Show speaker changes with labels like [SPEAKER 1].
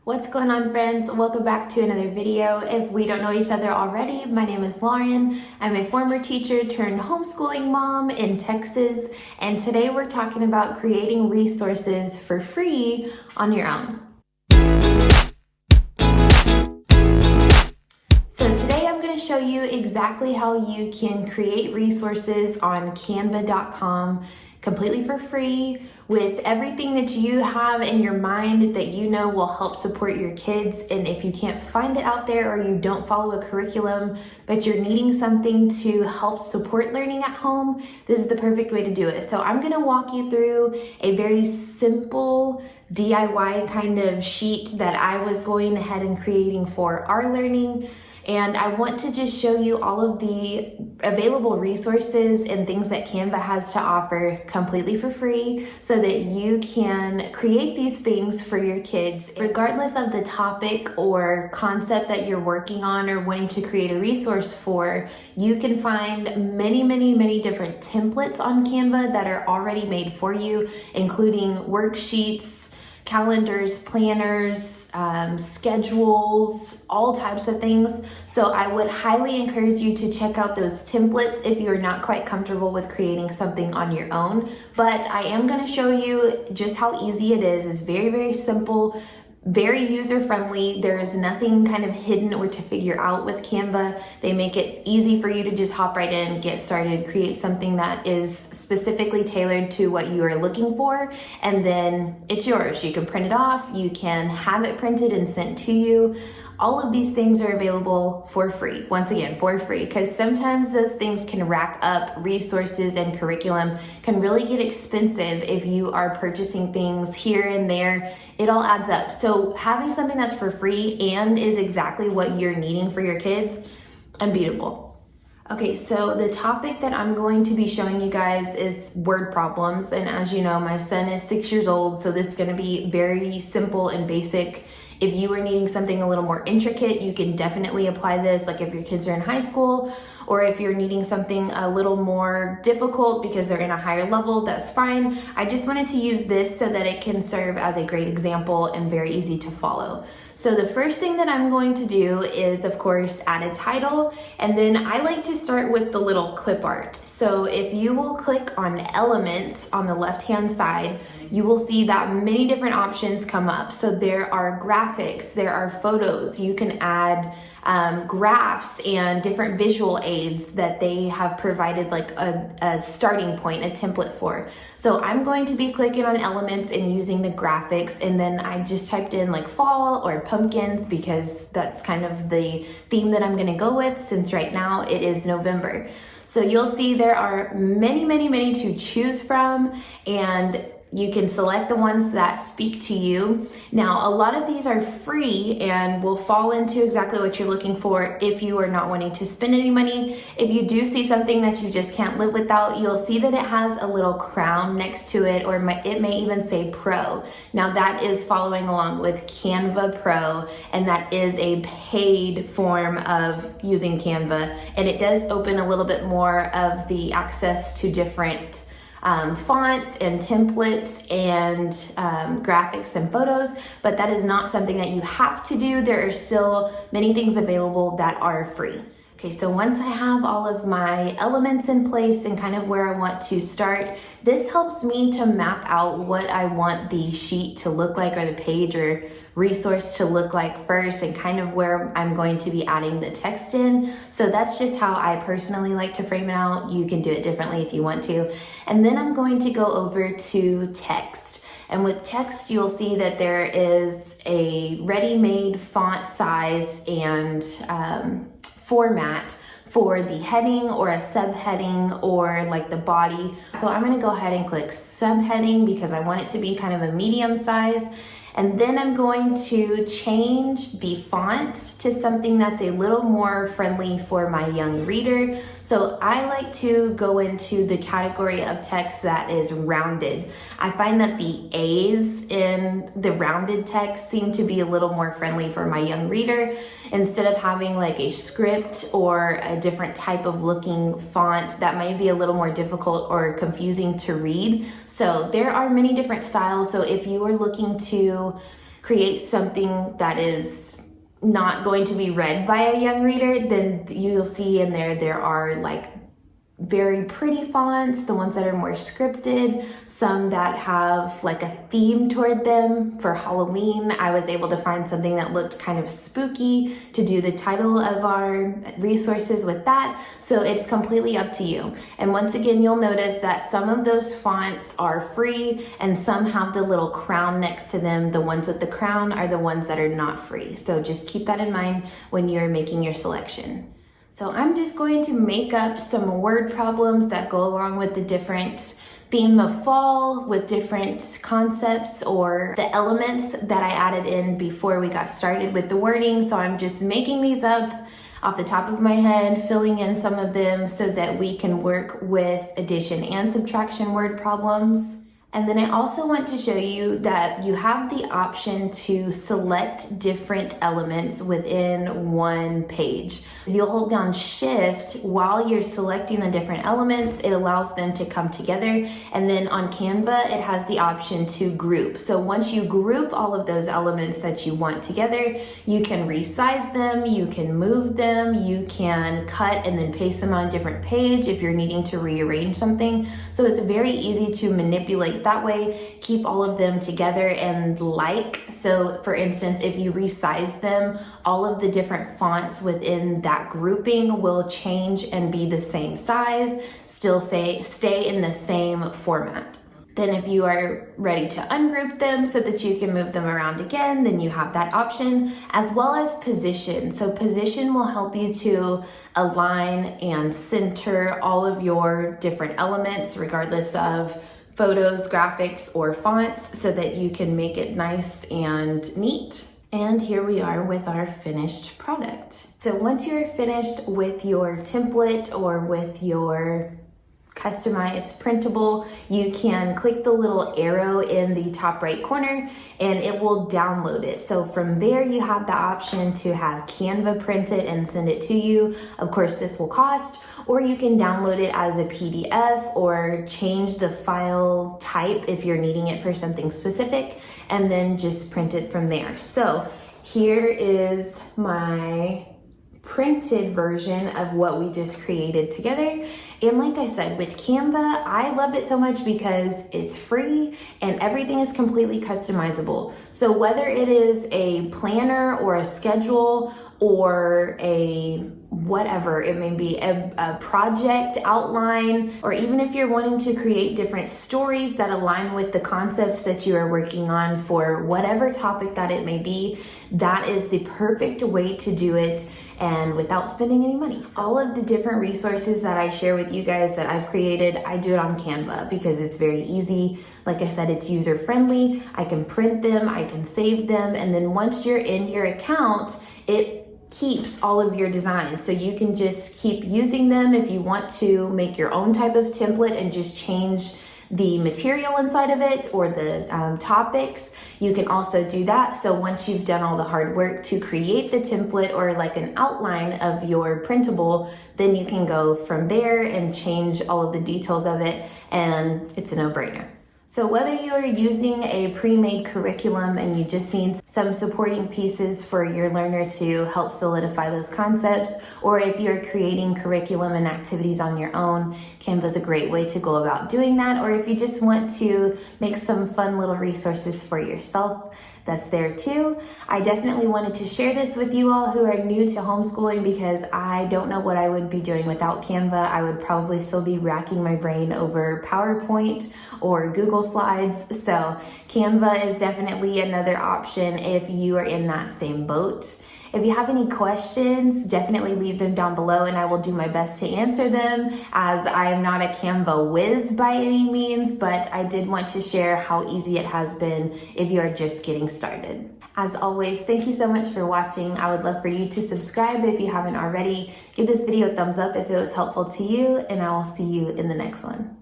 [SPEAKER 1] What's going on, friends? Welcome back to another video. If we don't know each other already, my name is Lauren. I'm a former teacher turned homeschooling mom in Texas, and today we're talking about creating resources for free on your own. So today I'm going to show you exactly how you can create resources on canva.com completely for free with everything that you have in your mind that you know will help support your kids. And if you can't find it out there or you don't follow a curriculum, but you're needing something to help support learning at home, this is the perfect way to do it. So I'm going to walk you through a very simple DIY kind of sheet that I was going ahead and creating for our learning. And I want to just show you all of the available resources and things that Canva has to offer completely for free so that you can create these things for your kids. Regardless of the topic or concept that you're working on or wanting to create a resource for, you can find many different templates on Canva that are already made for you, including worksheets, calendars, planners, schedules, all types of things. So I would highly encourage you to check out those templates if you're not quite comfortable with creating something on your own. But I am going to show you just how easy it is. It's very simple, very user-friendly. There's nothing kind of hidden or to figure out with Canva. They make it easy for you to just hop right in, get started, create something that is specifically tailored to what you are looking for, and then it's yours. You can print it off, you can have it printed and sent to you. All of these things are available for free. Once again, for free, because sometimes those things can rack up. Resources and curriculum can really get expensive if you are purchasing things here and there. It all adds up. So having something that's for free and is exactly what you're needing for your kids, unbeatable. Okay, so the topic that I'm going to be showing you guys is word problems. And as you know, my son is 6 years old, so this is gonna be very simple and basic. If you are needing something a little more intricate, you can definitely apply this, like if your kids are in high school, or if you're needing something a little more difficult because they're in a higher level, that's fine. I just wanted to use this so that it can serve as a great example and very easy to follow. So the first thing that I'm going to do is, of course, add a title, and then I like to start with the little clip art. So if you will click on elements on the left-hand side, you will see that many different options come up. So there are graphics, there are photos, you can add graphs and different visual aids that they have provided like a starting point, a template for. So I'm going to be clicking on elements and using the graphics, and then I just typed in like fall or pumpkins because that's kind of the theme that I'm gonna go with since right now it is November. So you'll see there are many to choose from, and you can select the ones that speak to you. Now, a lot of these are free and will fall into exactly what you're looking for if you are not wanting to spend any money. If you do see something that you just can't live without, you'll see that it has a little crown next to it, or it may even say Pro. Now, that is following along with Canva Pro, and that is a paid form of using Canva, and it does open a little bit more of the access to different fonts and templates and graphics and photos, but that is not something that you have to do. There are still many things available that are free. Okay, so once I have all of my elements in place and kind of where I want to start, this helps me to map out what I want the sheet to look like, or the page or resource to look like first, and kind of where I'm going to be adding the text in. So that's just how I personally like to frame it out. You can do it differently if you want to. And then I'm going to go over to text. And with text, you'll see that there is a ready-made font size and format for the heading or a subheading or like the body. So I'm gonna go ahead and click subheading because I want it to be kind of a medium size. And then I'm going to change the font to something that's a little more friendly for my young reader. So I like to go into the category of text that is rounded. I find that the A's in the rounded text seem to be a little more friendly for my young reader, instead of having like a script or a different type of looking font that might be a little more difficult or confusing to read. So there are many different styles. So if you are looking to create something that is not going to be read by a young reader, then you'll see in there are like very pretty fonts, the ones that are more scripted, some that have like a theme toward them. For Halloween, I was able to find something that looked kind of spooky to do the title of our resources with that. So it's completely up to you. And once again, you'll notice that some of those fonts are free and some have the little crown next to them. The ones with the crown are the ones that are not free. So just keep that in mind when you're making your selection. So I'm just going to make up some word problems that go along with the different theme of fall, with different concepts or the elements that I added in before we got started with the wording. So I'm just making these up off the top of my head, filling in some of them so that we can work with addition and subtraction word problems. And then I also want to show you that you have the option to select different elements within one page. If you'll hold down Shift while you're selecting the different elements, it allows them to come together. And then on Canva, it has the option to group. So once you group all of those elements that you want together, you can resize them, you can move them, you can cut and then paste them on a different page if you're needing to rearrange something. So it's very easy to manipulate that way, keep all of them together and so for instance, if you resize them, all of the different fonts within that grouping will change and be the same size, still stay in the same format. Then if you are ready to ungroup them so that you can move them around again, then you have that option, as well as position. So position will help you to align and center all of your different elements, regardless of photos, graphics, or fonts, so that you can make it nice and neat. And here we are with our finished product. So once you're finished with your template or with your customized printable, you can click the little arrow in the top right corner and it will download it. So from there you have the option to have Canva print it and send it to you. Of course, this will cost, or you can download it as a PDF or change the file type if you're needing it for something specific, and then just print it from there. So here is my printed version of what we just created together. And like I said, with Canva, I love it so much because it's free and everything is completely customizable. So whether it is a planner or a schedule or a whatever it may be, a project outline, or even if you're wanting to create different stories that align with the concepts that you are working on for whatever topic that it may be, that is the perfect way to do it and without spending any money. So all of the different resources that I share with you guys that I've created, I do it on Canva because it's very easy. Like I said, it's user friendly. I can print them, I can save them, and then once you're in your account, it keeps all of your designs. So you can just keep using them if you want to make your own type of template and just change the material inside of it or the topics. You can also do that. So once you've done all the hard work to create the template or like an outline of your printable, then you can go from there and change all of the details of it, and it's a no-brainer. So whether you're using a pre-made curriculum and you just need some supporting pieces for your learner to help solidify those concepts, or if you're creating curriculum and activities on your own, Canva is a great way to go about doing that. Or if you just want to make some fun little resources for yourself, that's there too. I definitely wanted to share this with you all who are new to homeschooling because I don't know what I would be doing without Canva. I would probably still be racking my brain over PowerPoint or Google Slides. So Canva is definitely another option if you are in that same boat. If you have any questions, definitely leave them down below and I will do my best to answer them, as I am not a Canva whiz by any means, but I did want to share how easy it has been if you are just getting started. As always, thank you so much for watching. I would love for you to subscribe if you haven't already. Give this video a thumbs up if it was helpful to you, and I will see you in the next one.